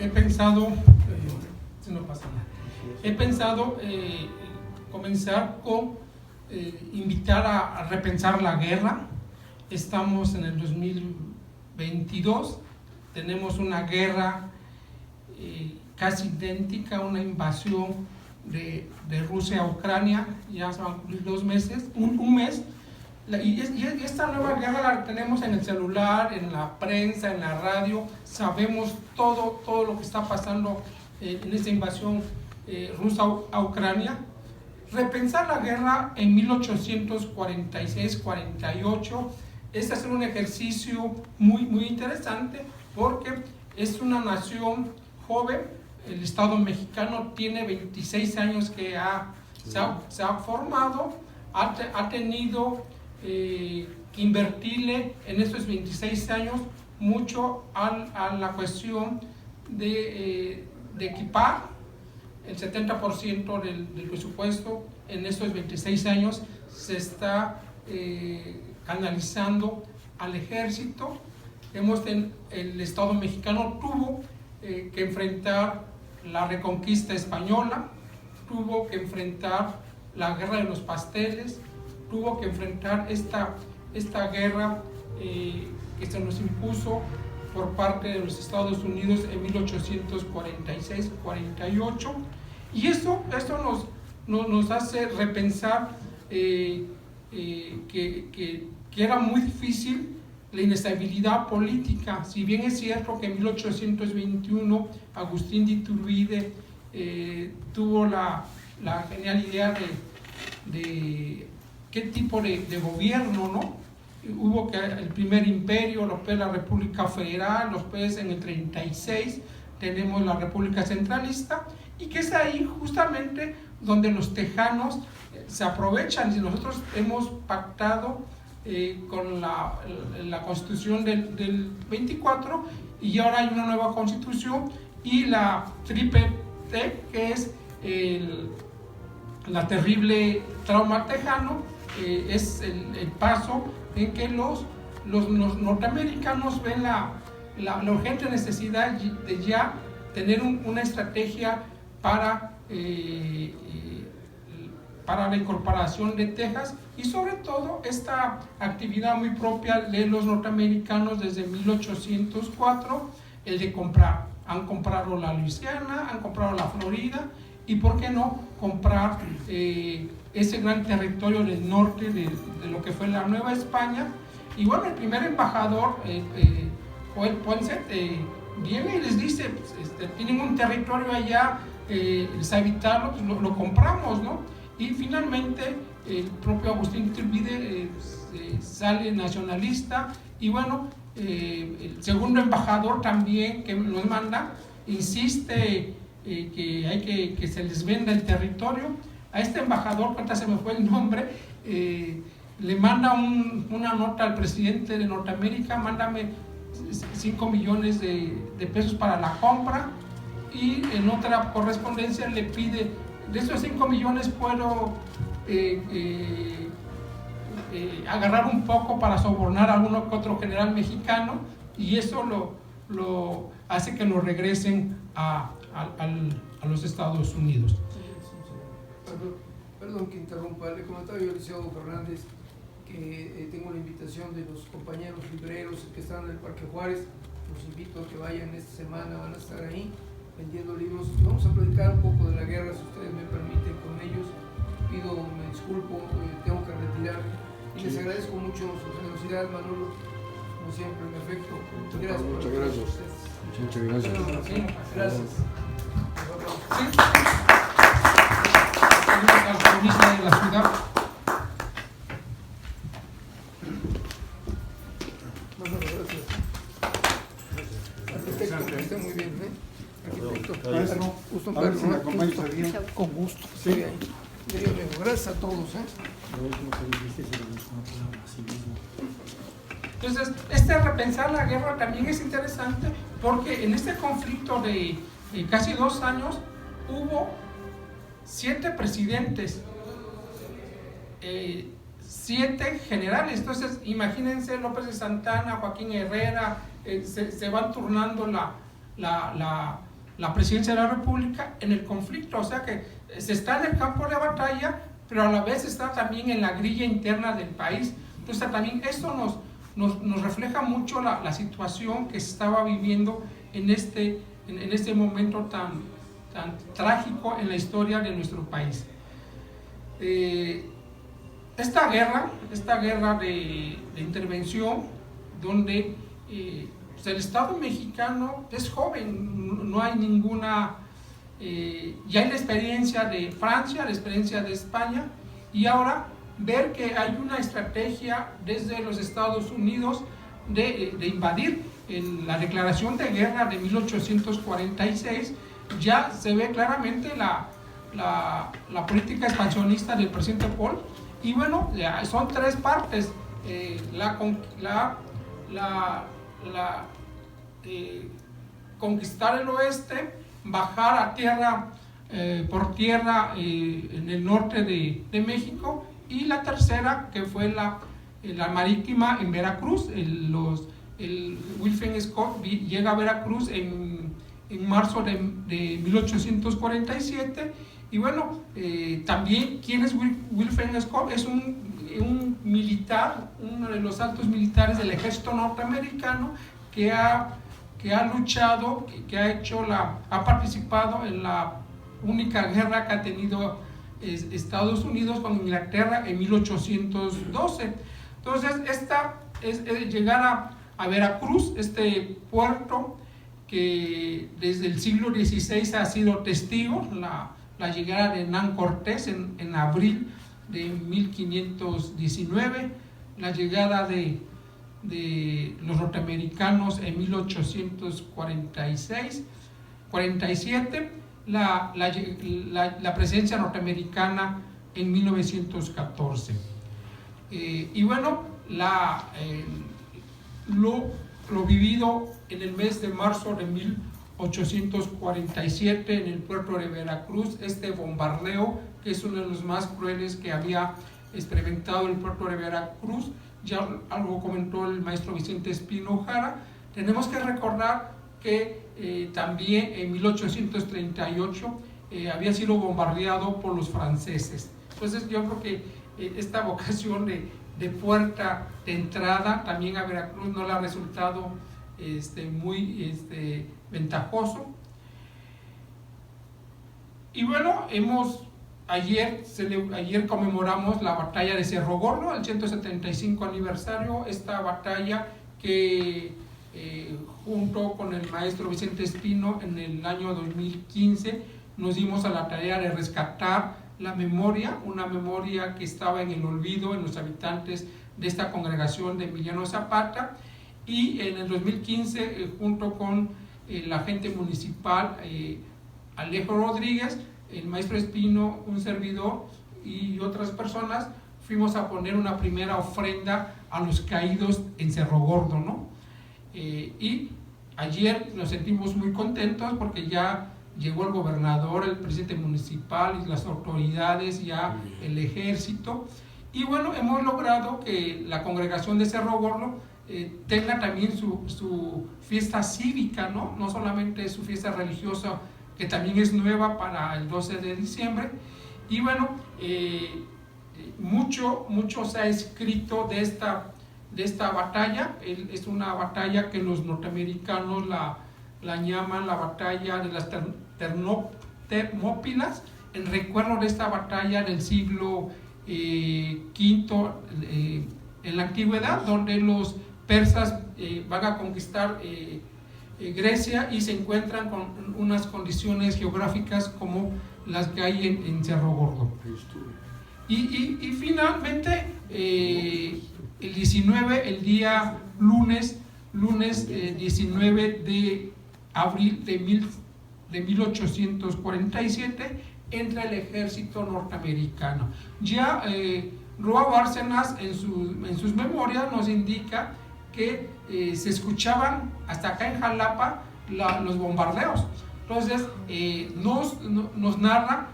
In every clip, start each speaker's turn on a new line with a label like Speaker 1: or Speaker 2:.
Speaker 1: he pensado, no pasa nada, he pensado comenzar con invitar a repensar la guerra. Estamos en el 2022, tenemos una guerra casi idéntica, una invasión de Rusia a Ucrania, ya se van a cumplir 2 meses, un mes, y esta nueva guerra la tenemos en el celular, en la prensa, en la radio, sabemos todo lo que está pasando en esta invasión rusa a Ucrania. Repensar la guerra en 1846-48 es hacer un ejercicio muy interesante, porque es una nación joven. El Estado mexicano tiene 26 años que se ha formado, ha tenido que invertirle en estos 26 años mucho a la cuestión de equipar. El 70% del presupuesto en estos 26 años se está canalizando al ejército. El Estado mexicano tuvo que enfrentar la reconquista española, tuvo que enfrentar la guerra de los pasteles, tuvo que enfrentar esta guerra que se nos impuso por parte de los Estados Unidos en 1846-48, y esto nos hace repensar que era muy difícil la inestabilidad política. Si bien es cierto que en 1821 Agustín de Iturbide tuvo la genial idea de qué tipo de gobierno, ¿no? Hubo el primer imperio, después la República Federal, después en el 36 tenemos la República Centralista, y que es ahí justamente donde los tejanos se aprovechan. Y nosotros hemos pactado con la Constitución del 24, y ahora hay una nueva Constitución, y la Triple T, que es la terrible trauma tejano, es el paso en que los norteamericanos ven la urgente necesidad de ya tener una estrategia para la incorporación de Texas, y sobre todo esta actividad muy propia de los norteamericanos desde 1804, el de comprar. Han comprado la Luisiana, han comprado la Florida, y por qué no comprar ese gran territorio del norte de lo que fue la Nueva España. Y bueno, el primer embajador, Joel Poinsett, viene y les dice, tienen un territorio allá, les habitarlo, pues lo compramos, ¿no? Y finalmente el propio Agustín Iturbide sale nacionalista, y bueno, el segundo embajador también que nos manda, insiste que hay que se les venda el territorio. A este embajador, ahorita se me fue el nombre, le manda una nota al presidente de Norteamérica: mándame 5 millones de pesos para la compra, y en otra correspondencia le pide: de esos 5 millones puedo agarrar un poco para sobornar a uno que otro general mexicano, y eso lo hace que lo regresen a los Estados Unidos.
Speaker 2: Perdón que interrumpa, le comentaba yo al licenciado Fernández que tengo la invitación de los compañeros libreros que están en el Parque Juárez. Los invito a que vayan esta semana, van a estar ahí vendiendo libros. Vamos a platicar un poco de la guerra, si ustedes me permiten, con ellos. Me disculpo, tengo que retirar, y les agradezco mucho su generosidad, Manolo, como siempre, perfecto. Gracias.
Speaker 3: Muchas gracias. Muchas gracias.
Speaker 2: Sí, gracias.
Speaker 1: Sí. Al cronista de la ciudad.
Speaker 2: Bueno, gracias. Arquitecto, que esté muy bien, Arquitecto. Gusto en verlo. Con gusto. Sí. Gracias a todos,
Speaker 1: Entonces, repensar la guerra también es interesante, porque en este conflicto de casi 2 años hubo 7 presidentes. 7 generales. Entonces, imagínense, López de Santana, Joaquín Herrera, se van turnando la presidencia de la República en el conflicto. O sea que se está en el campo de batalla, pero a la vez está también en la grilla interna del país. Entonces, también esto nos refleja mucho la situación que se estaba viviendo en este momento tan trágico en la historia de nuestro país. Esta guerra de intervención, donde pues el Estado mexicano es joven, no hay ninguna, ya hay la experiencia de Francia, la experiencia de España, y ahora ver que hay una estrategia desde los Estados Unidos de invadir. En la declaración de guerra de 1846 ya se ve claramente la política expansionista del presidente Paul. Y bueno, son 3 partes: conquistar el oeste, bajar a tierra, por tierra en el norte de México, y la tercera, que fue la marítima en Veracruz. Wilfred Scott llega a Veracruz en marzo de 1847. Y bueno, también, ¿quién es Wilfred Scott? Es un militar, uno de los altos militares del ejército norteamericano que ha luchado, ha participado en la única guerra que ha tenido Estados Unidos con Inglaterra en 1812. Entonces, esta es llegar a Veracruz, este puerto que desde el siglo XVI ha sido testigo, la llegada de Hernán Cortés en abril de 1519, la llegada de los norteamericanos en 1847, la presencia norteamericana en 1914. Y bueno, lo vivido en el mes de marzo de 1847 en el puerto de Veracruz, este bombardeo, que es uno de los más crueles que había experimentado el puerto de Veracruz. Ya algo comentó el maestro Vicente Espino Jara. Tenemos que recordar que también en 1838 había sido bombardeado por los franceses. Entonces yo creo que esta vocación de puerta de entrada también a Veracruz no le ha resultado muy ventajoso. Y bueno, ayer conmemoramos la batalla de Cerro Gordo, el 175 aniversario. Esta batalla que junto con el maestro Vicente Espino en el año 2015 nos dimos a la tarea de rescatar la memoria, una memoria que estaba en el olvido en los habitantes de esta congregación de Emiliano Zapata. Y en el 2015, junto con el agente municipal Alejo Rodríguez, el maestro Espino, un servidor y otras personas, fuimos a poner una primera ofrenda a los caídos en Cerro Gordo, ¿no? Y ayer nos sentimos muy contentos porque ya llegó el gobernador, el presidente municipal y las autoridades, ya el ejército. Y bueno, hemos logrado que la congregación de Cerro Gordo tenga también su fiesta cívica, ¿no? No solamente su fiesta religiosa, que también es nueva para el 12 de diciembre. Y bueno, mucho se ha escrito de esta batalla. Es una batalla que los norteamericanos la llaman la batalla de las Termópilas, en recuerdo de esta batalla del siglo V en la antigüedad, donde los persas van a conquistar Grecia y se encuentran con unas condiciones geográficas como las que hay en Cerro Gordo. Y finalmente el 19, el día lunes 19 de abril de 1847, entra el ejército norteamericano. Ya Roa Bárcenas en sus memorias nos indica que se escuchaban hasta acá en Jalapa los bombardeos. Entonces nos narra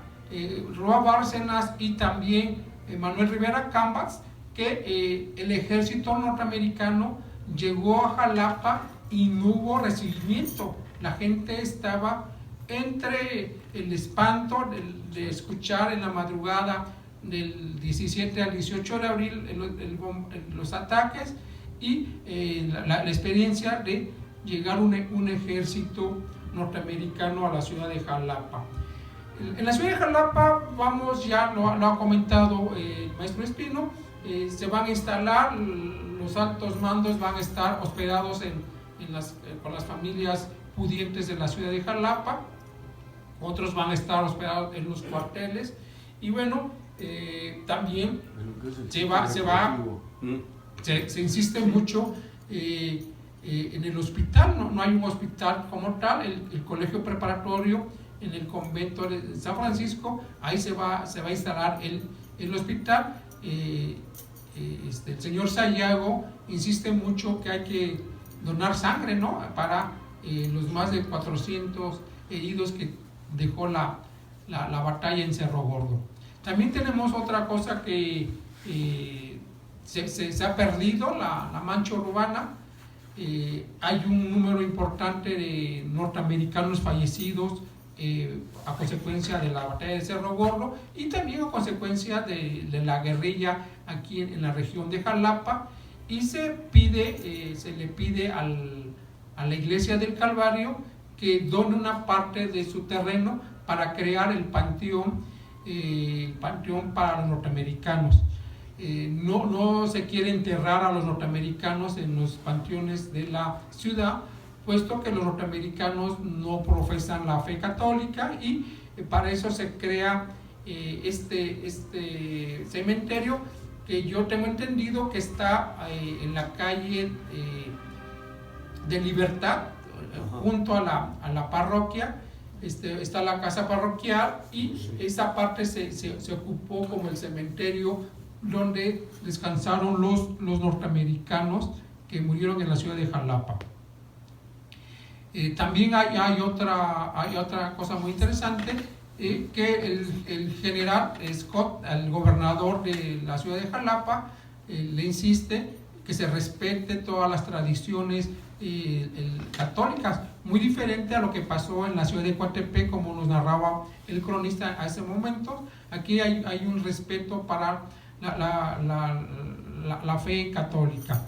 Speaker 1: Roa Bárcenas y también Manuel Rivera Cambas que el ejército norteamericano llegó a Jalapa y no hubo recibimiento. La gente estaba entre el espanto de escuchar en la madrugada del 17 al 18 de abril los ataques y la experiencia de llegar un ejército norteamericano a la ciudad de Jalapa. En la ciudad de Jalapa, lo ha comentado el maestro Espino, se van a instalar, los altos mandos van a estar hospedados con las familias pudientes de la ciudad de Jalapa, otros van a estar hospedados en los cuarteles, y bueno, también se insiste mucho en el hospital. No hay un hospital como tal. El colegio preparatorio en el convento de San Francisco, ahí se va a instalar el hospital. El señor Sayago insiste mucho que hay que donar sangre, ¿no?, para los más de 400 heridos que dejó la batalla en Cerro Gordo. También tenemos otra cosa que se ha perdido, la mancha urbana. Hay un número importante de norteamericanos fallecidos a consecuencia de la batalla de Cerro Gordo y también a consecuencia de la guerrilla aquí en la región de Jalapa, y se le pide a la iglesia del Calvario que done una parte de su terreno para crear el panteón para los norteamericanos. No se quiere enterrar a los norteamericanos en los panteones de la ciudad, puesto que los norteamericanos no profesan la fe católica, y para eso se crea este cementerio, que yo tengo entendido que está en la calle de Libertad, junto a la parroquia. Está la casa parroquial, y esa parte se ocupó como el cementerio donde descansaron los norteamericanos que murieron en la ciudad de Jalapa. También hay otra cosa muy interesante, que el general Scott, el gobernador de la ciudad de Jalapa, le insiste que se respete todas las tradiciones católicas, muy diferente a lo que pasó en la ciudad de Coatepec, como nos narraba el cronista a ese momento. Aquí hay un respeto para la fe católica.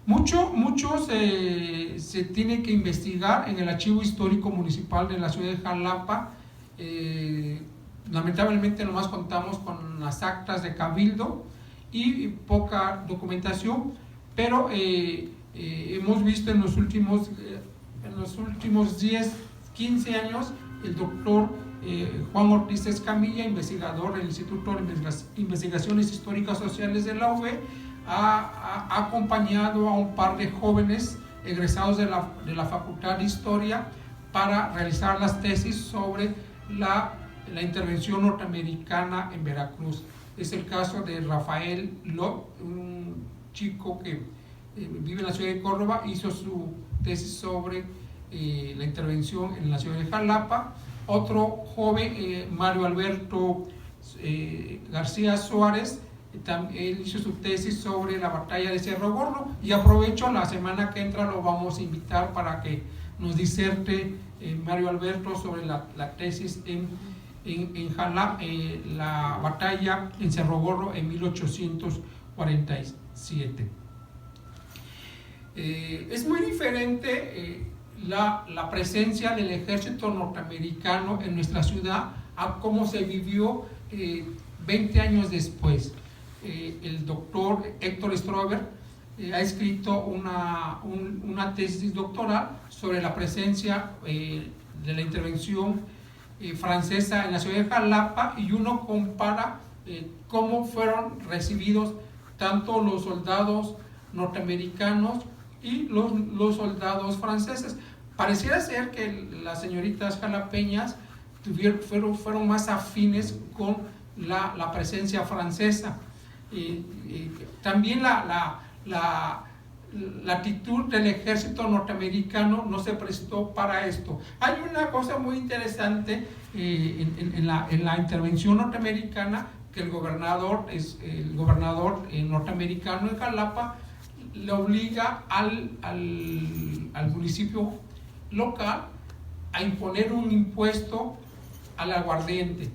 Speaker 1: Mucho se tiene que investigar en el Archivo Histórico Municipal de la ciudad de Jalapa. Lamentablemente nomás contamos con las actas de cabildo y poca documentación, pero hemos visto en los últimos 10, 15 años, el doctor Juan Ortiz Escamilla, investigador del Instituto de Investigaciones Históricas Sociales de la UB, ha acompañado a un par de jóvenes egresados de la Facultad de Historia para realizar las tesis sobre la intervención norteamericana en Veracruz. Es el caso de Rafael Lot, un chico que vive en la ciudad de Córdoba, hizo su tesis sobre la intervención en la ciudad de Jalapa. Otro joven, Mario Alberto García Suárez, él hizo su tesis sobre la batalla de Cerro Gordo, y aprovecho, la semana que entra lo vamos a invitar para que nos diserte Mario Alberto sobre la tesis en Jalapa, la batalla en Cerro Gordo en 1847. Es muy diferente la presencia del ejército norteamericano en nuestra ciudad a cómo se vivió 20 años después. El doctor Héctor Strober ha escrito una tesis doctoral sobre la presencia de la intervención francesa en la ciudad de Jalapa, y uno compara cómo fueron recibidos tanto los soldados norteamericanos y los soldados franceses. Pareciera ser que las señoritas jalapeñas fueron más afines con la presencia francesa. También la actitud del ejército norteamericano no se prestó para esto. Hay una cosa muy interesante en la intervención norteamericana, que el gobernador norteamericano en Jalapa le obliga al municipio local a imponer un impuesto al aguardiente.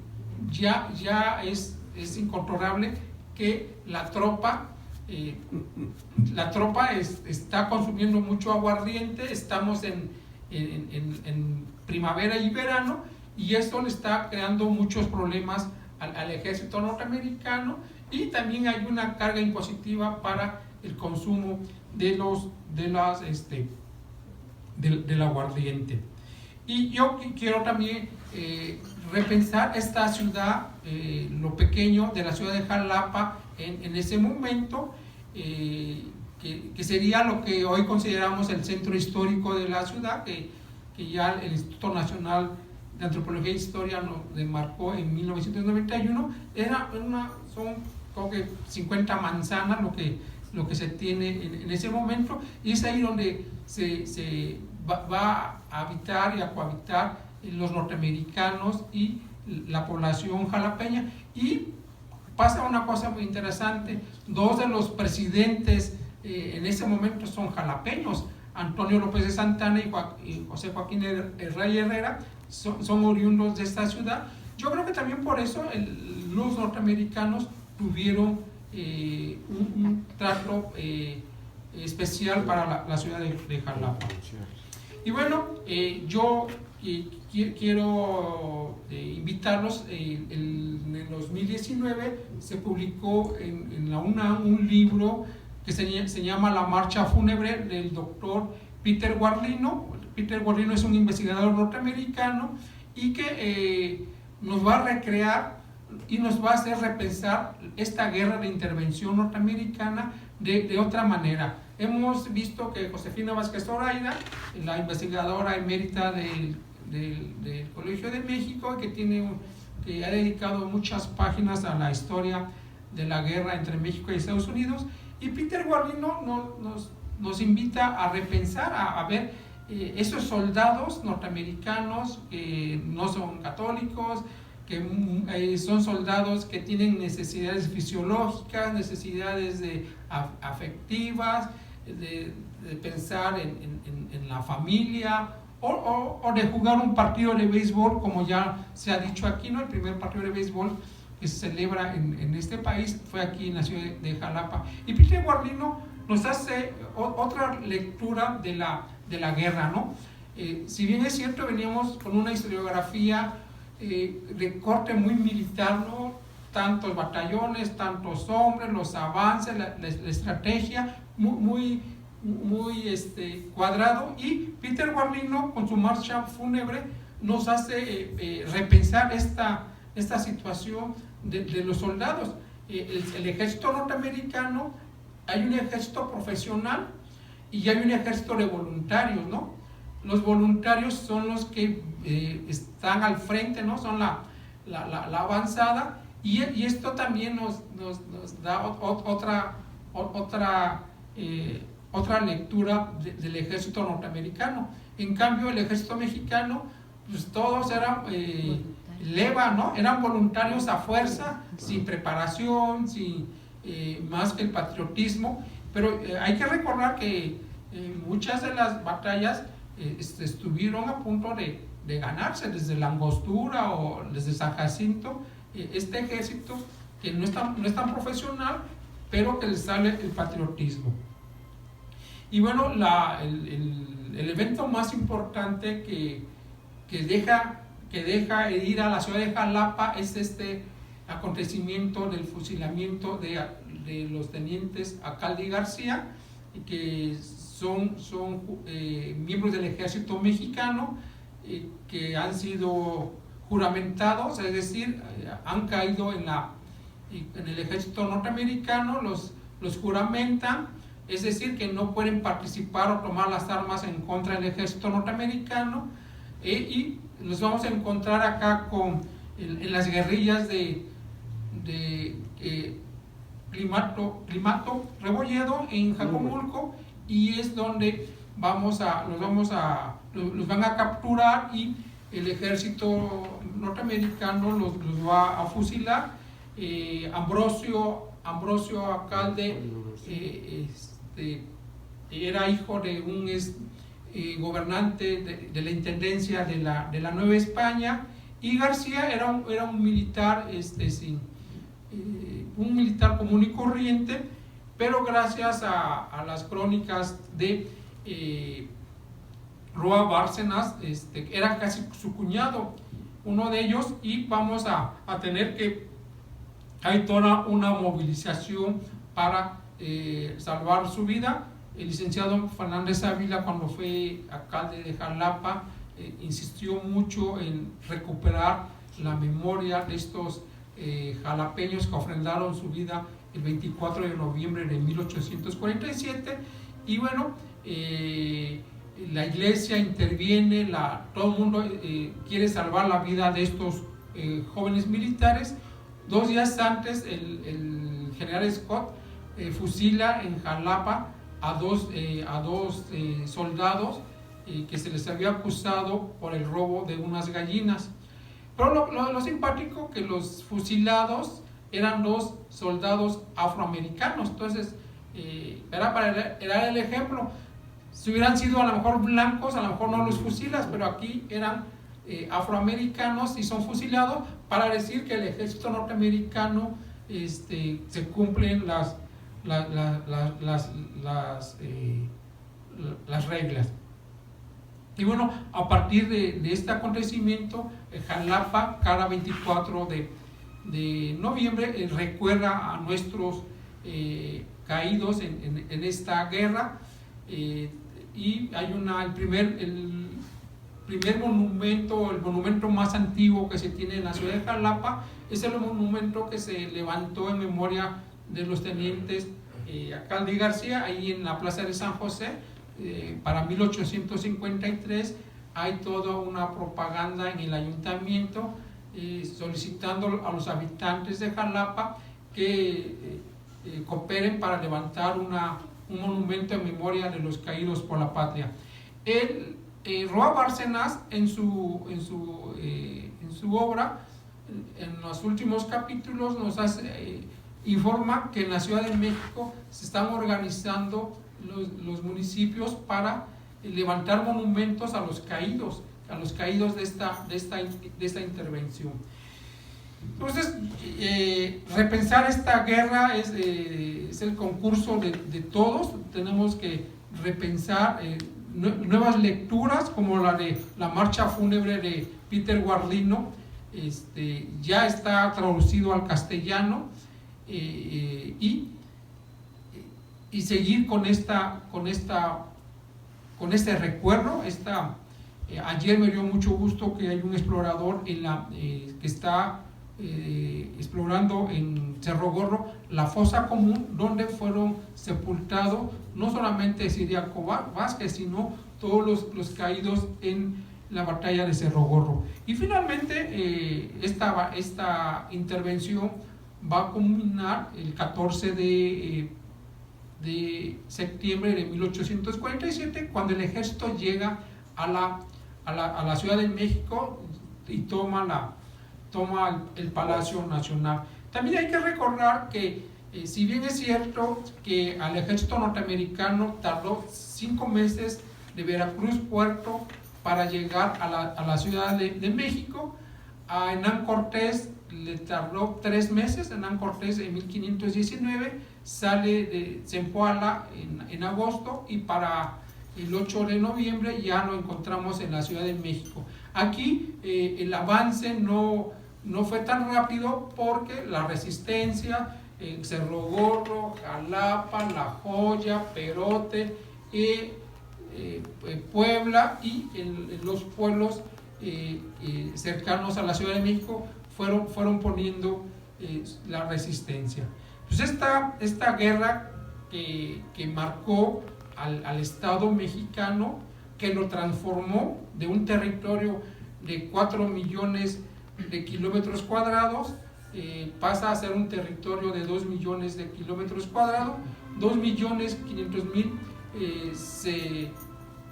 Speaker 1: Ya es incontrolable que la tropa está consumiendo mucho aguardiente. Estamos en primavera y verano, y esto le está creando muchos problemas al ejército norteamericano, y también hay una carga impositiva para el consumo del aguardiente. Y yo quiero también repensar esta ciudad, lo pequeño de la ciudad de Jalapa en ese momento, que sería lo que hoy consideramos el centro histórico de la ciudad, que ya el Instituto Nacional de Antropología e Historia nos demarcó en 1991. Son creo que 50 manzanas lo que se tiene en ese momento, y es ahí donde se va a habitar y a cohabitar los norteamericanos y la población jalapeña. Y pasa una cosa muy interesante: dos de los presidentes en ese momento son jalapeños, Antonio López de Santana y José Joaquín Rey Herrera, son oriundos de esta ciudad. Yo creo que también por eso los norteamericanos tuvieron un trato especial para la ciudad de Jalapa. Y bueno, yo quiero invitarlos. En el 2019 se publicó en la UNAM un libro que se llama La Marcha Fúnebre, del doctor Peter Guarlino. Peter Guarlino es un investigador norteamericano y que nos va a recrear y nos va a hacer repensar esta guerra de intervención norteamericana de otra manera. Hemos visto que Josefina Vázquez Zoraida, la investigadora emérita del Colegio de México, que ha dedicado muchas páginas a la historia de la guerra entre México y Estados Unidos, y Peter Guarlino nos invita a repensar, a ver esos soldados norteamericanos que no son católicos, que son soldados que tienen necesidades fisiológicas, necesidades afectivas, de pensar en la familia, o de jugar un partido de béisbol, como ya se ha dicho aquí, ¿no? El primer partido de béisbol que se celebra en este país fue aquí en la ciudad de Jalapa. Y Peter Guarlino nos hace otra lectura de la guerra, ¿no? Si bien es cierto, veníamos con una historiografía de corte muy militar, ¿no? Tantos batallones, tantos hombres, los avances, la estrategia, muy cuadrado, y Peter Guarlino con su marcha fúnebre nos hace repensar esta situación de los soldados. El ejército norteamericano, hay un ejército profesional y hay un ejército de voluntarios, ¿no? Los voluntarios son los que están al frente, ¿no? Son la avanzada, y esto también nos da otra lectura del ejército norteamericano. En cambio, el ejército mexicano, pues todos eran leva, ¿no? Eran voluntarios a fuerza, sin preparación, sin más que el patriotismo. Pero hay que recordar que muchas de las batallas estuvieron a punto de ganarse, desde la Angostura o desde San Jacinto. Este ejército que no es tan profesional, pero que le sale el patriotismo. Y bueno, el evento más importante que deja ir a la ciudad de Jalapa es este acontecimiento del fusilamiento de los tenientes Acalde y García, que son miembros del ejército mexicano, que han sido juramentados, es decir, han caído en el ejército norteamericano, los juramentan, es decir, que no pueden participar o tomar las armas en contra del ejército norteamericano, y nos vamos a encontrar acá en las guerrillas de Climato Rebolledo en Jacomulco, y es donde los van a capturar, y el ejército norteamericano los va a fusilar. Ambrosio Alcalde era hijo de un gobernante de la intendencia de la Nueva España, y García era un militar, un militar común y corriente, pero gracias a las crónicas de Roa Bárcenas, era casi su cuñado, uno de ellos, y vamos a tener que hay toda una movilización para salvar su vida. El licenciado Fernández Ávila, cuando fue alcalde de Jalapa, insistió mucho en recuperar la memoria de estos jalapeños que ofrendaron su vida el 24 de noviembre de 1847, y bueno, la iglesia interviene, todo el mundo quiere salvar la vida de estos jóvenes militares. 2 días antes, el general Scott fusila en Jalapa a dos soldados que se les había acusado por el robo de unas gallinas. Pero lo simpático, que los fusilados eran 2 soldados afroamericanos. Entonces, era el ejemplo. Si hubieran sido a lo mejor blancos, a lo mejor no los fusilas, pero aquí eran afroamericanos y son fusilados, para decir que el ejército norteamericano se cumplen las reglas. Y bueno, a partir de este acontecimiento, Jalapa, cada 24 de noviembre, recuerda a nuestros caídos en esta guerra, y hay el primer monumento, el monumento más antiguo que se tiene en la ciudad de Jalapa, es el monumento que se levantó en memoria de los tenientes Alcalde y García, ahí en la plaza de San José. Para 1853 hay toda una propaganda en el ayuntamiento solicitando a los habitantes de Jalapa que cooperen para levantar un monumento en memoria de los caídos por la patria. Roa Bárcenas, en su obra, en los últimos capítulos, nos informa que en la Ciudad de México se están organizando los municipios para levantar monumentos a los caídos de esta intervención. Entonces, repensar esta guerra es el concurso de todos. Tenemos que repensar nuevas lecturas, como la de la marcha fúnebre de Peter Guardino. Ya está traducido al castellano, y seguir con este recuerdo. Ayer me dio mucho gusto que hay un explorador que está explorando en Cerro Gorro la fosa común donde fueron sepultados no solamente Ciriaco Vázquez, sino todos los caídos en la batalla de Cerro Gorro. Y finalmente esta intervención va a culminar el 14 de septiembre de 1847, cuando el ejército llega a la Ciudad de México y toma el Palacio Nacional. También hay que recordar que si bien es cierto que al ejército norteamericano tardó 5 meses de Veracruz Puerto para llegar a la Ciudad de México, a Hernán Cortés le tardó 3 meses. Hernán Cortés en 1519 sale de Zempoala en agosto, y para el 8 de noviembre ya lo encontramos en la Ciudad de México. Aquí el avance no fue tan rápido, porque la resistencia en Cerro Gorro, Jalapa, La Joya, Perote, Puebla y los pueblos cercanos a la Ciudad de México fueron poniendo la resistencia. Pues esta guerra que marcó al Estado mexicano, que lo transformó de un territorio de 4 millones de kilómetros cuadrados, pasa a ser un territorio de 2 millones de kilómetros cuadrados. 2.500.000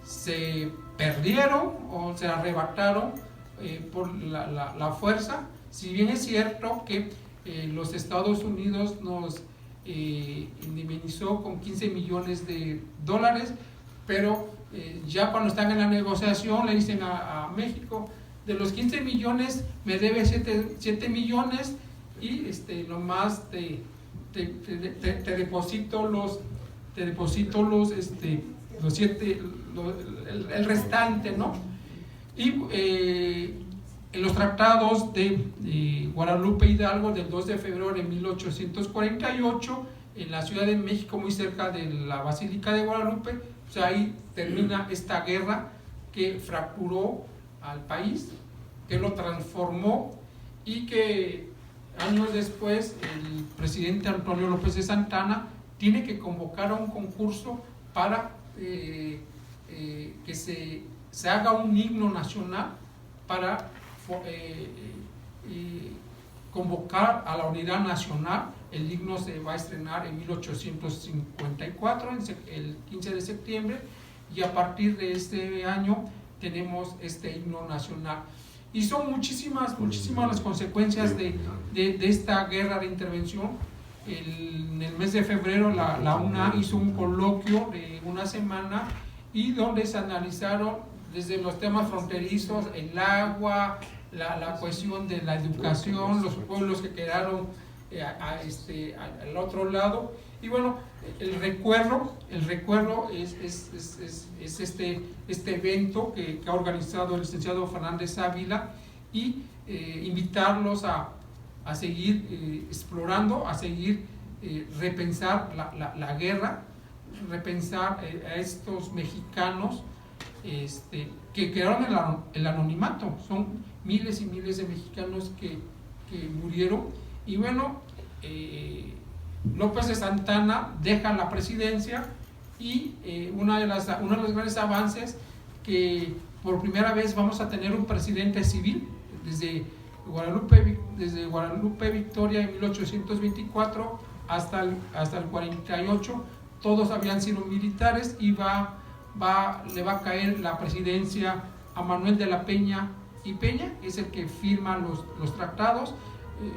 Speaker 1: se perdieron o se arrebataron por la fuerza. Si bien es cierto que los Estados Unidos nos indemnizó con $15 millones, pero ya cuando están en la negociación le dicen a México, de los 15 millones me debe 7 millones y nomás te deposito el restante, ¿no? Y en los tratados de Guadalupe Hidalgo del 2 de febrero de 1848, en la Ciudad de México, muy cerca de la Basílica de Guadalupe, pues ahí termina esta guerra que fracturó al país, que lo transformó y que años después el presidente Antonio López de Santana tiene que convocar a un concurso para que se haga un himno nacional para convocar a la unidad nacional. El himno se va a estrenar en 1854, el 15 de septiembre, y a partir de este año tenemos este himno nacional. Y son muchísimas las consecuencias de esta guerra de intervención. En el mes de febrero la UNA hizo un coloquio de una semana y donde se analizaron desde los temas fronterizos, el agua, la cuestión de la educación, los pueblos que quedaron al otro lado. Y bueno, el recuerdo es este evento que ha organizado el licenciado Fernández Ávila, y invitarlos a seguir explorando, a seguir repensar la guerra, repensar a estos mexicanos que quedaron en el anonimato. Son miles y miles de mexicanos que murieron. Y bueno, López de Santana deja la presidencia y uno de los grandes avances, que por primera vez vamos a tener un presidente civil. Desde Guadalupe Victoria en 1824 hasta el 48, todos habían sido militares, y le va a caer la presidencia a Manuel de la Peña y Peña, que es el que firma los tratados.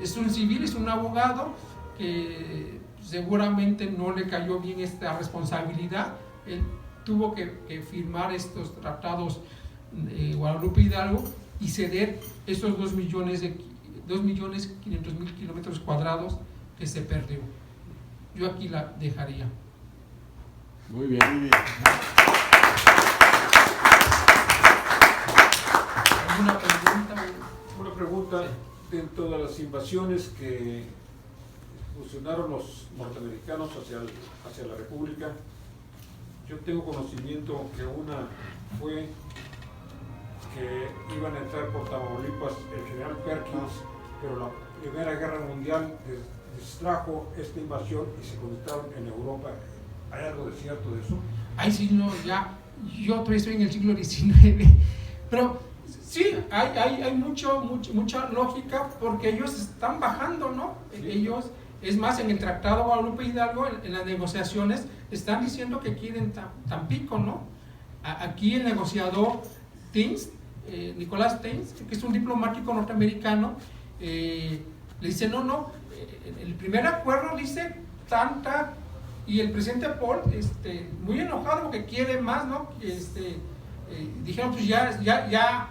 Speaker 1: Es un civil, es un abogado que seguramente no le cayó bien esta responsabilidad. Él tuvo que firmar estos tratados de Guadalupe Hidalgo y ceder esos 2.500.000 kilómetros cuadrados que se perdió. Yo aquí la dejaría.
Speaker 3: Muy bien.
Speaker 1: ¿Alguna pregunta?
Speaker 4: Una pregunta. Dentro de las invasiones que funcionaron los norteamericanos hacia la República, yo tengo conocimiento que una fue que iban a entrar por Tamaulipas el general Perkins, pero la Primera Guerra Mundial distrajo esta invasión y se conectaron en Europa. ¿Hay algo de cierto de eso?
Speaker 1: Ay, sí, no, ya, yo todavía estoy en el siglo XIX, pero sí, hay mucha lógica, porque ellos están bajando, ¿no? Sí. Ellos, es más, en el Tratado Guadalupe Hidalgo, en las negociaciones, están diciendo que quieren Tampico, ¿no? Aquí el negociador Nicolás Thames, que es un diplomático norteamericano, le dice, no, el primer acuerdo dice tanta, y el presidente Paul, muy enojado porque quiere más, ¿no? Dijeron, pues ya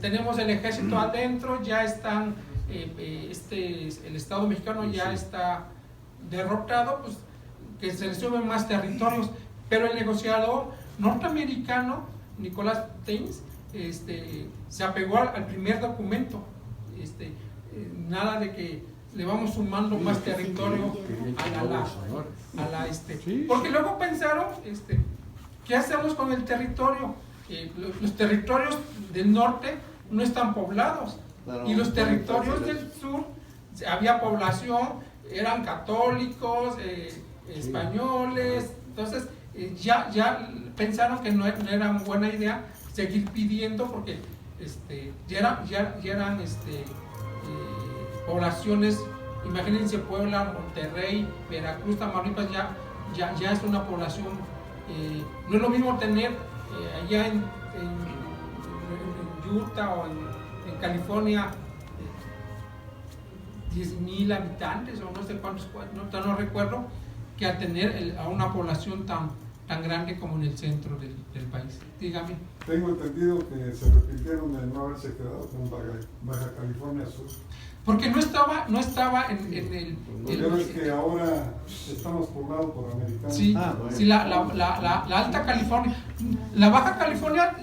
Speaker 1: tenemos el ejército adentro, ya están, el Estado mexicano ya está derrotado, pues que se le suben más territorios. Pero el negociador norteamericano, Nicolás Thames, se apegó al primer documento, nada de que le vamos sumando más territorio porque luego pensaron, ¿qué hacemos con el territorio? Los territorios del norte no están poblados, y los territorios del sur había población, eran católicos, españoles. Entonces ya pensaron que no era buena idea seguir pidiendo, porque ya eran poblaciones. Imagínense, Puebla, Monterrey, Veracruz, Tamaulipas, ya es una población. No es lo mismo tener allá en Utah o en California 10,000 habitantes o no sé cuántos, no recuerdo, que a tener a una población tan grande como en el centro del país. Dígame.
Speaker 5: Tengo entendido que se arrepintieron de no haberse quedado con Baja California Sur.
Speaker 1: Porque no estaba en el...
Speaker 5: Ya ves que ahora estamos poblados por americanos.
Speaker 1: Sí,
Speaker 3: bueno.
Speaker 1: sí, la Alta California, la Baja California,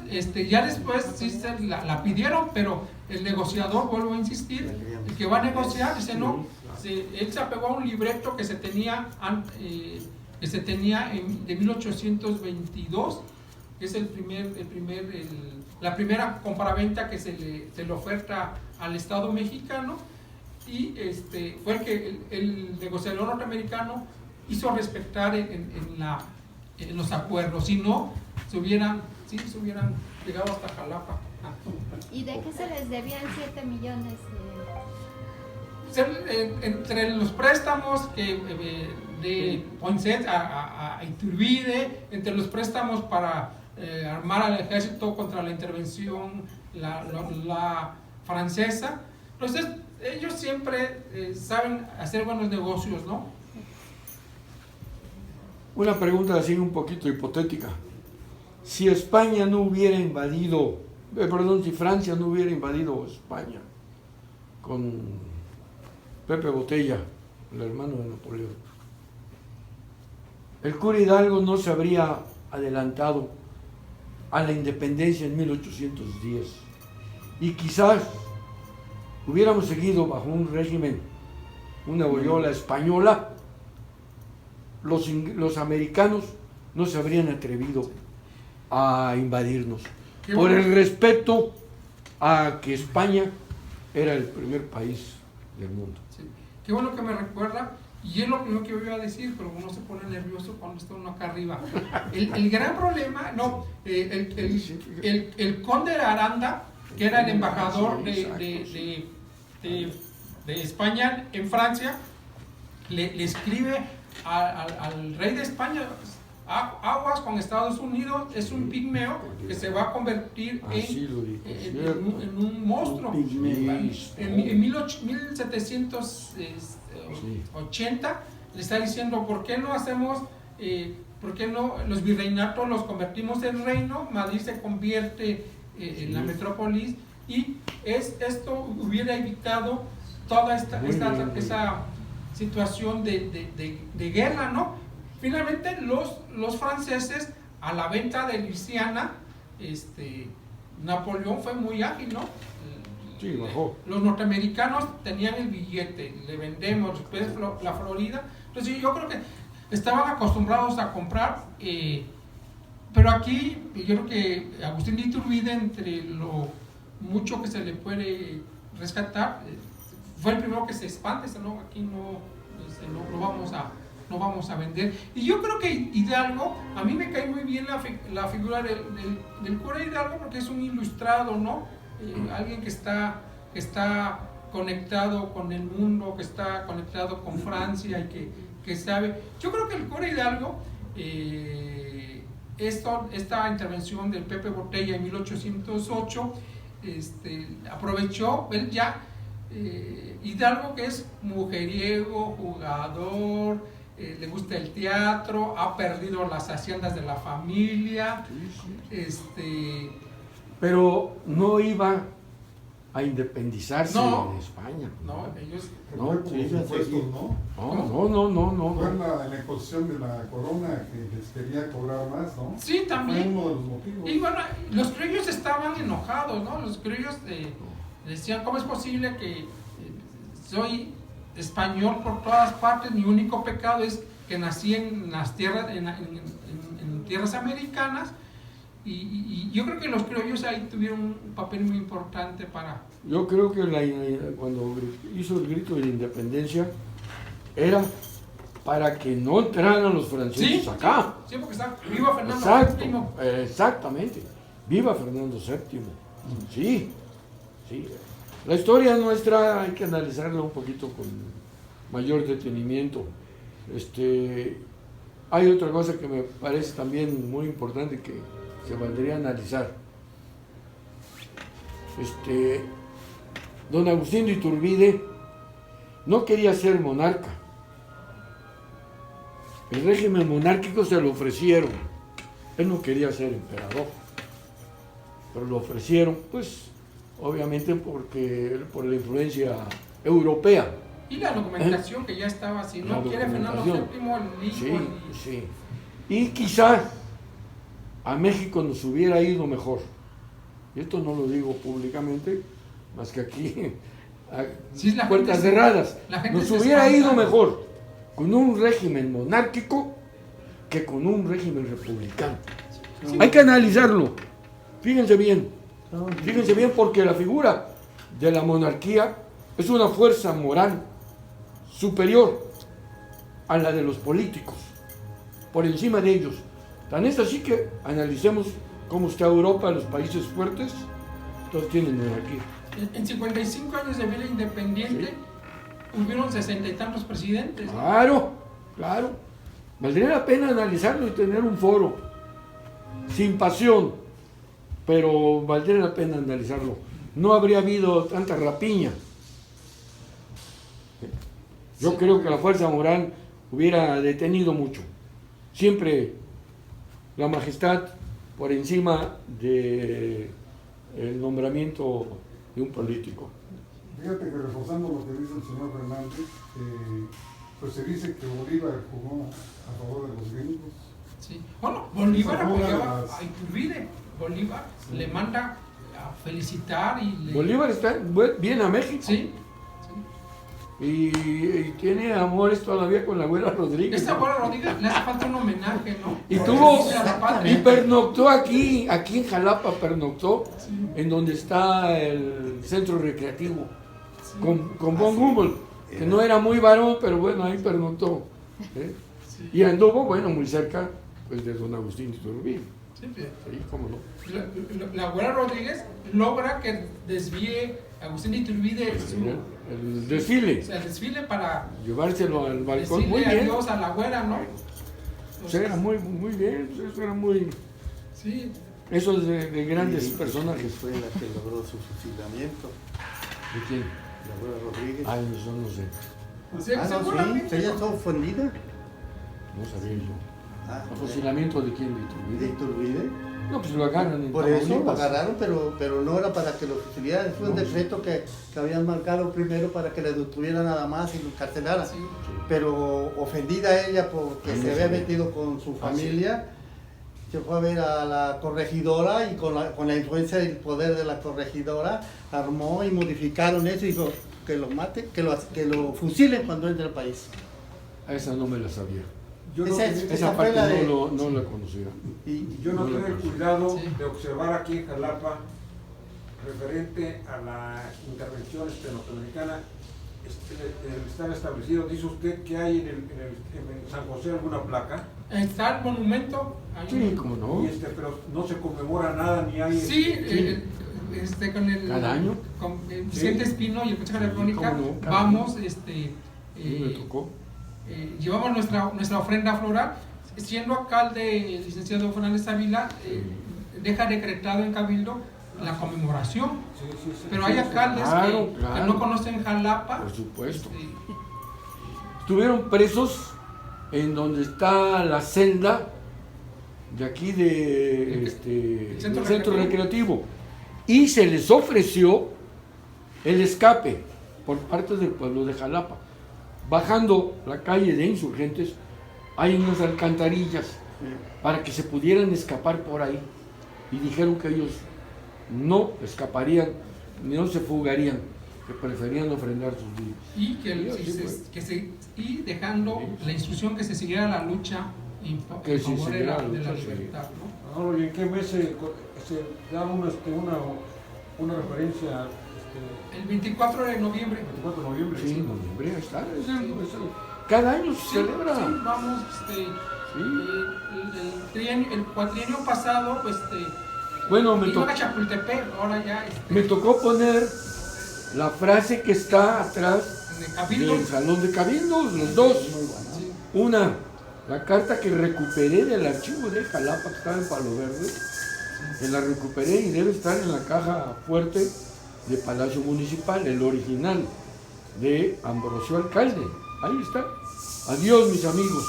Speaker 1: ya después sí la pidieron, pero el negociador, vuelvo a insistir, el que va a negociar, dice no, él se apegó a un libreto que se tenía de 1822, que es la primera compraventa que se le oferta al Estado mexicano, y fue el que el negociador norteamericano hizo respetar en los acuerdos. Si no, se hubieran llegado hasta Jalapa.
Speaker 6: ¿Y de qué se les debían 7 millones?
Speaker 1: Entre los préstamos de Poinsett a Iturbide, entre los préstamos para armar al ejército contra la intervención la francesa. Entonces, ellos siempre saben hacer buenos negocios, ¿no?
Speaker 3: Una pregunta así un poquito hipotética. Si España no hubiera invadido, si Francia no hubiera invadido España con Pepe Botella, el hermano de Napoleón, el cura Hidalgo no se habría adelantado a la independencia en 1810 y quizás hubiéramos seguido bajo un régimen, una boyola española, los americanos no se habrían atrevido a invadirnos por el respeto a que España era el primer país del mundo.
Speaker 1: Sí. Qué bueno que me recuerda, y es lo primero que yo iba a decir, pero uno se pone nervioso cuando está uno acá arriba. El gran problema, el conde de Aranda, que era el embajador de España en Francia, le escribe al rey de España: aguas con Estados Unidos, es un pigmeo que se va a convertir en un monstruo. En 1780 le está diciendo: ¿por qué no hacemos, por qué no los virreinatos los convertimos en reino? Madrid se convierte en la metrópolis, y esto hubiera evitado toda esa situación de guerra, ¿no? Finalmente los franceses, a la venta de Luisiana, Napoleón fue muy ágil, ¿no?
Speaker 3: Sí, bajó.
Speaker 1: Los norteamericanos tenían el billete, le vendemos, después la Florida. Entonces yo creo que estaban acostumbrados a comprar, pero aquí yo creo que Agustín de Iturbide, entre lo mucho que se le puede rescatar, fue el primero que se expande, ¿no? Aquí no vamos a vender. Y yo creo que Hidalgo, a mí me cae muy bien la figura del cura Hidalgo, porque es un ilustrado, ¿no? Alguien que está conectado con el mundo, que está conectado con Francia y que sabe. Yo creo que el cura Hidalgo, esta intervención del Pepe Botella en 1808, aprovechó él ya. Hidalgo, que es mujeriego, jugador, le gusta el teatro, ha perdido las haciendas de la familia,
Speaker 3: pero no iba a independizarse
Speaker 1: No.
Speaker 3: de España.
Speaker 1: no, ellos
Speaker 5: No, por los impuestos, ¿no?
Speaker 3: No.
Speaker 5: Fue en la imposición de la corona que les quería cobrar más, ¿no?
Speaker 1: sí también.
Speaker 5: Fue uno de los motivos.
Speaker 1: Y bueno, los criollos estaban enojados, ¿no? Los criollos decían: ¿cómo es posible que soy español por todas partes? Mi único pecado es que nací en las tierras, en tierras americanas. Y yo creo que los criollos ahí tuvieron un papel muy importante para...
Speaker 3: Yo creo que cuando hizo el grito de la independencia era para que no entraran los franceses acá.
Speaker 1: Sí, porque está viva Fernando VII.
Speaker 3: Exactamente. Viva Fernando VII. Sí. La historia nuestra hay que analizarla un poquito con mayor detenimiento. Hay otra cosa que me parece también muy importante que se valdría analizar. Don Agustín de Iturbide no quería ser monarca. El régimen monárquico se lo ofrecieron. Él no quería ser emperador, pero lo ofrecieron, pues, obviamente por la influencia europea.
Speaker 1: Y la documentación que ya estaba, si no quiere Fernando VII, el hijo.
Speaker 3: Sí, sí. Y quizá a México nos hubiera ido mejor. Y esto no lo digo públicamente, más que aquí, a
Speaker 1: Sí, la
Speaker 3: puertas
Speaker 1: gente
Speaker 3: cerradas.
Speaker 1: la gente
Speaker 3: Nos
Speaker 1: se
Speaker 3: hubiera
Speaker 1: espanta.
Speaker 3: ido mejor con un régimen monárquico que con un régimen republicano.
Speaker 1: Sí.
Speaker 3: Hay que analizarlo. Fíjense bien porque la figura de la monarquía es una fuerza moral superior a la de los políticos, por encima de ellos. Tan es así que analicemos cómo está Europa, los países fuertes, todos tienen monarquía.
Speaker 1: En 55 años de vida independiente, hubieron 60 y tantos presidentes. ¿no?
Speaker 3: Claro, claro. Valdría la pena analizarlo y tener un foro, sin pasión, pero valdría la pena analizarlo. No habría habido tanta rapiña. Yo creo que la fuerza moral hubiera detenido mucho. Siempre la majestad por encima del nombramiento de un político.
Speaker 5: Fíjate que reforzando lo que dice el señor Fernández, pues se dice que Bolívar jugó a favor de los gringos.
Speaker 1: Sí. Bueno, Bolívar
Speaker 5: Esa fue una de
Speaker 1: apoyaba
Speaker 5: las-
Speaker 1: a Iturbide. Bolívar le manda a felicitar y le...
Speaker 3: Bolívar está bien a México.
Speaker 1: Sí.
Speaker 3: Y tiene amores todavía con la abuela Rodríguez.
Speaker 1: Esta abuela Rodríguez le hace falta un homenaje, ¿no?
Speaker 3: Y
Speaker 1: Porque
Speaker 3: tuvo,
Speaker 1: dice a la patria.
Speaker 3: y pernoctó aquí en Jalapa pernoctó, en donde está el centro recreativo, con von Humboldt, que no era muy varón, pero bueno, ahí pernoctó. ¿eh?
Speaker 1: Sí.
Speaker 3: Y anduvo, bueno, muy cerca pues, de don Agustín Iturbide.
Speaker 1: Sí, sí.
Speaker 3: Sí, cómo no.
Speaker 1: La abuela Rodríguez logra que desvíe a Agustín Iturbide
Speaker 3: El desfile,
Speaker 1: el desfile para
Speaker 3: llevárselo al balcón, muy
Speaker 1: decirle
Speaker 3: bien.
Speaker 1: adiós a la abuela, ¿no?
Speaker 3: Pues era muy bien, pues eso era muy...
Speaker 1: Sí,
Speaker 3: Eso es de grandes personajes.
Speaker 7: Fue la que logró su fusilamiento,
Speaker 3: ¿De quién?
Speaker 7: la abuela Rodríguez.
Speaker 3: Ay, eso no sé,
Speaker 1: se-
Speaker 7: No,
Speaker 1: seguramente.
Speaker 7: sí, ella está ofendida.
Speaker 3: no sabía yo.
Speaker 7: Ah,
Speaker 3: ¿El fusilamiento de quién? ¿De
Speaker 7: de
Speaker 3: Iturbide?
Speaker 7: Iturbide.
Speaker 3: No, pues lo agarran en
Speaker 7: Por eso lo
Speaker 3: Tamaulipas.
Speaker 7: agarraron, pero no era para que lo fusilaran. Fue un decreto que habían marcado primero para que le detuvieran nada más y lo encarcelaran.
Speaker 1: Sí.
Speaker 7: Pero ofendida ella porque
Speaker 3: Ay, no
Speaker 7: se había
Speaker 3: sabía.
Speaker 7: metido con su
Speaker 3: Ah,
Speaker 7: familia, se fue a ver a la corregidora y con la influencia del poder de la corregidora armó y modificaron eso y dijo que lo maten, que lo fusilen cuando entre al país.
Speaker 3: A esa no me la sabía.
Speaker 4: Yo no,
Speaker 7: Esa
Speaker 4: tenía-
Speaker 7: es-
Speaker 3: Esa
Speaker 7: fue
Speaker 3: parte
Speaker 7: la de-
Speaker 3: no la conocía.
Speaker 7: Y
Speaker 4: yo no
Speaker 3: no la
Speaker 4: tuve el
Speaker 3: conozco.
Speaker 4: cuidado
Speaker 1: Sí.
Speaker 4: de observar aquí en Jalapa referente a la intervención norteamericana. Están establecidos, dice usted que hay en San José alguna placa,
Speaker 1: Está el monumento. ahí.
Speaker 3: Sí, cómo no.
Speaker 4: pero no se conmora nada ni hay.
Speaker 1: Sí,
Speaker 3: Sí.
Speaker 1: con el
Speaker 3: ¿Cada año?
Speaker 1: con Vicente
Speaker 4: Sí.
Speaker 1: Espino y el Consejo de la
Speaker 3: Sí,
Speaker 1: Crónica
Speaker 3: cómo no, cada
Speaker 1: vamos,
Speaker 3: Sí, me tocó.
Speaker 1: llevamos nuestra ofrenda floral. Siendo alcalde el licenciado Fernández Ávila, deja decretado en Cabildo la conmemoración.
Speaker 4: Sí, sí, sí,
Speaker 1: Pero
Speaker 4: sí,
Speaker 1: hay
Speaker 4: sí.
Speaker 1: alcaldes
Speaker 3: Claro,
Speaker 1: que
Speaker 3: claro.
Speaker 1: no conocen Jalapa.
Speaker 3: Por supuesto.
Speaker 1: este,
Speaker 3: Estuvieron presos en donde está la celda de aquí del
Speaker 1: Centro
Speaker 3: centro recreativo. Y se les ofreció el escape por parte del pueblo de Jalapa. Bajando la calle de Insurgentes, hay unas alcantarillas para que se pudieran escapar por ahí. Y dijeron que ellos no escaparían, no se fugarían, que preferían ofrendar sus vidas.
Speaker 1: y y dejando
Speaker 3: Sí.
Speaker 1: la instrucción que se siguiera la lucha en
Speaker 3: Que
Speaker 1: en
Speaker 3: se
Speaker 1: favor de
Speaker 3: siguiera
Speaker 1: la,
Speaker 3: la
Speaker 1: de la
Speaker 3: lucha, sí.
Speaker 1: libertad, ¿no?
Speaker 4: Ahora, ¿y en qué mes se da una referencia
Speaker 1: El 24 de noviembre.
Speaker 4: 24 de noviembre?
Speaker 3: Sí, en noviembre, ahí está. Cada año se
Speaker 1: Sí,
Speaker 3: celebra.
Speaker 1: sí, vamos,
Speaker 3: Sí.
Speaker 1: el cuatrienio pasado,
Speaker 3: Bueno,
Speaker 1: iba a Chapultepec, ahora ya
Speaker 3: me tocó poner la frase que está atrás
Speaker 1: en el Cabildo.
Speaker 3: del Salón de Cabildos, los dos.
Speaker 1: Sí.
Speaker 3: Una, la carta que recuperé del archivo de Jalapa, que estaba en Palo Verde, que la recuperé y debe estar en la caja fuerte de Palacio Municipal, el original de Ambrosio Alcalde. Ahí está. Adiós, mis amigos.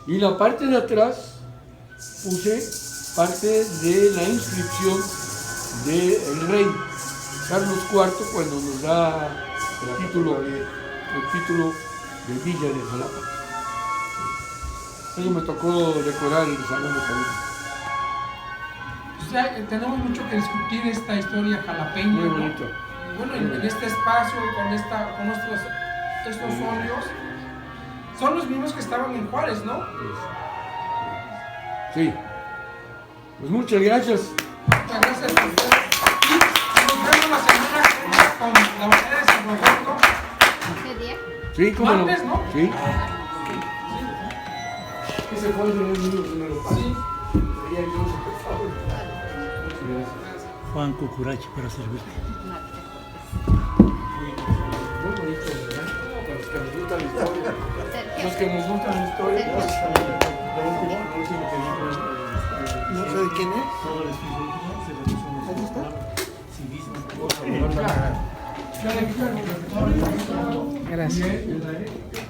Speaker 3: Y la parte de atrás puse parte de la inscripción del rey Carlos IV cuando nos da el título de Villa de Jalapa. Eso me tocó decorar el salón de familia.
Speaker 1: O sea, tenemos mucho que discutir esta historia jalapeña.
Speaker 3: Muy
Speaker 1: ¿no?
Speaker 3: bonito.
Speaker 1: Bueno, en este espacio, con estos óleos, son los mismos que estaban en Juárez, ¿no?
Speaker 3: Sí. Pues muchas gracias.
Speaker 1: Muchas gracias a ustedes. Y nos vemos la semana que viene con la batalla de San Roberto.
Speaker 6: ¿Qué día?
Speaker 3: Sí, cómo no.
Speaker 1: Martes, ¿no?
Speaker 3: Sí. Ese fue el libro que me lo pasó.
Speaker 1: Sí.
Speaker 3: Por favor.
Speaker 7: Juan Cucurachi para servirte.
Speaker 3: Muy bonito, ¿verdad? Para los que nos gustan la historia.
Speaker 6: Sergio.
Speaker 3: Los que nos gustan la historia.
Speaker 7: No sé de quién es. Ahí está.
Speaker 1: Gracias.